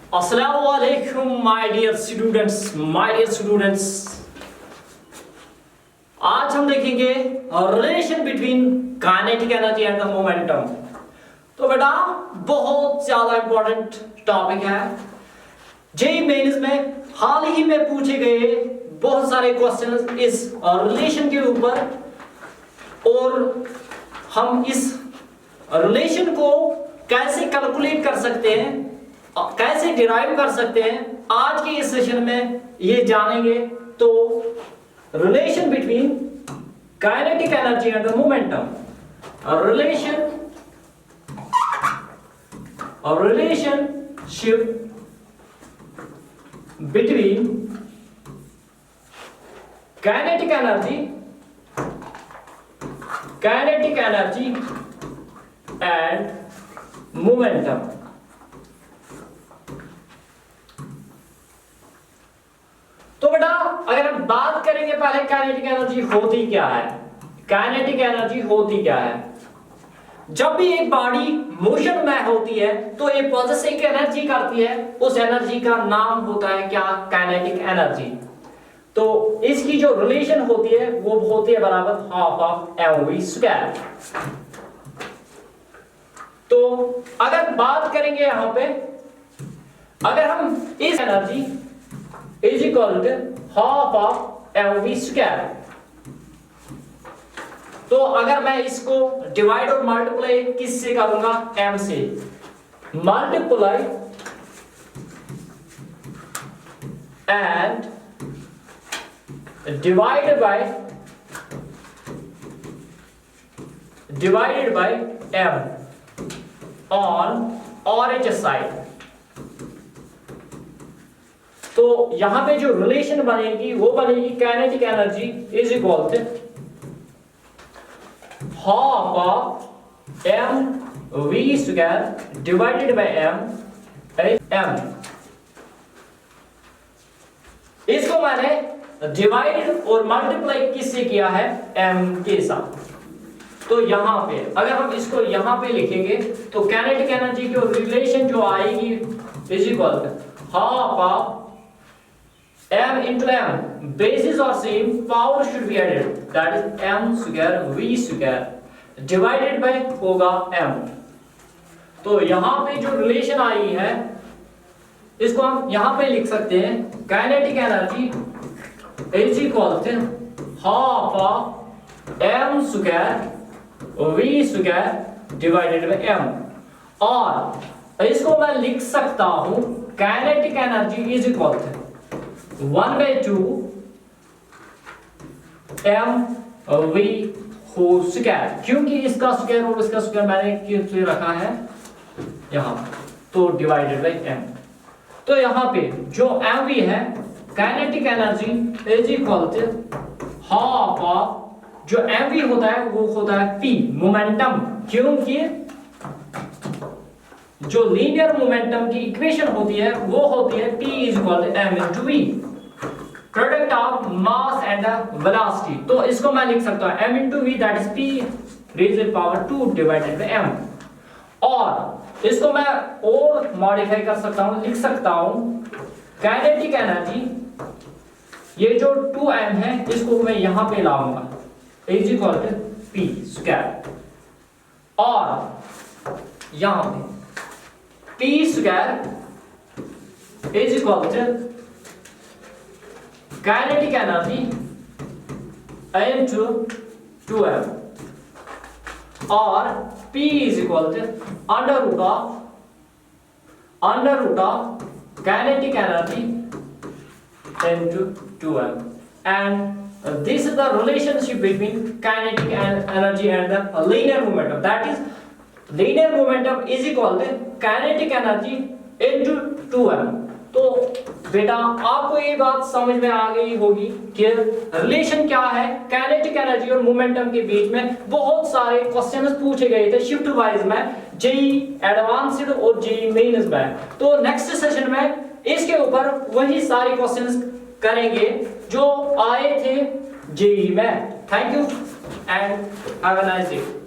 Assalamualaikum my dear students. आज हम देखेंगे relation between kinetic energy and the momentum. तो बेटा बहुत ज्यादा इंपॉर्टेंट टॉपिक है। जेईई मेंस में हाल ही में पूछे गए बहुत सारे क्वेश्चन इस रिलेशन के ऊपर, और हम इस रिलेशन को कैसे कैलकुलेट कर सकते हैं, कैसे डिराइव कर सकते हैं, आज के इस सेशन में ये जानेंगे। तो relation between kinetic energy and the momentum, relationship between kinetic energy and momentum. तो बेटा अगर हम बात करेंगे पहले काइनेटिक एनर्जी होती क्या है। काइनेटिक एनर्जी होती क्या है? जब भी एक बॉडी मोशन में होती है तो ये प्रोसेस एक एनर्जी करती है, उस एनर्जी का नाम होता है क्या? Kinetic energy. तो इसकी जो रिलेशन होती है वो होती है बराबर हाफ ऑफ mv स्क्वायर। तो अगर बात करेंगे यहां पे, अगर हम इस energy is equal to half of mv square, तो अगर मैं इसको डिवाइड और मल्टीप्लाई किससे करूंगा? m से। Multiply and divided by m on RH side. तो यहां पे जो रिलेशन बनेगी वो बनेगी kinetic energy is equal to half of mv square divided by m। इसको मैंने डिवाइड और मल्टीप्लाई किससे किया है? m के साथ। तो यहां पे अगर हम इसको यहां पे लिखेंगे तो काइनेटिक एनर्जी की रिलेशन जो आएगी is equal to half of m into m, bases are same, power should be added, that is m square v square divided by होगा m। तो यहां पे जो रिलेशन आई है इसको हम यहां पे लिख सकते हैं kinetic energy is equal to half of m square v square divided by m। और इसको मैं लिख सकता हूं kinetic energy is equal to 1/2 mv whole square, क्योंकि इसका स्क्वायर और इसका स्क्वायर मैंने किस लिए रखा है यहां, तो डिवाइडेड बाय m। तो यहां पे जो mv है kinetic energy is equal to half of जो mv होता है वो होता है p मोमेंटम, क्योंकि जो लीनियर मोमेंटम की इक्वेशन होती है वो होती है p is equal to m into v, product of mass and velocity. तो इसको मैं लिख सकता हूं m into v that is p raise to power 2 divided by m। और इसको मैं और मॉडिफाई कर सकता हूं, लिख सकता हूं काइनेटिक एनर्जी, ये जो 2m है इसको मैं यहां पे लाऊंगा is equal to p square, और यहां पे p square is equal to kinetic energy into 2m, और p is equal to under root of kinetic energy into 2m, and this is the relationship between kinetic energy and the linear momentum, that is linear momentum is equal to kinetic energy into 2m। तो बेटा आपको ये बात समझ में आ गई होगी कि रिलेशन क्या है काइनेटिक एनर्जी और मोमेंटम के बीच में। बहुत सारे क्वेश्चंस पूछे गए थे शिफ्ट वाइज में, जेईई एडवांस्ड और जेईई मेंस में। तो नेक्स्ट सेशन में इसके ऊपर वही सारे क्वेश्चंस करेंगे जो आए थे जेईई में। Thank you and have a nice day.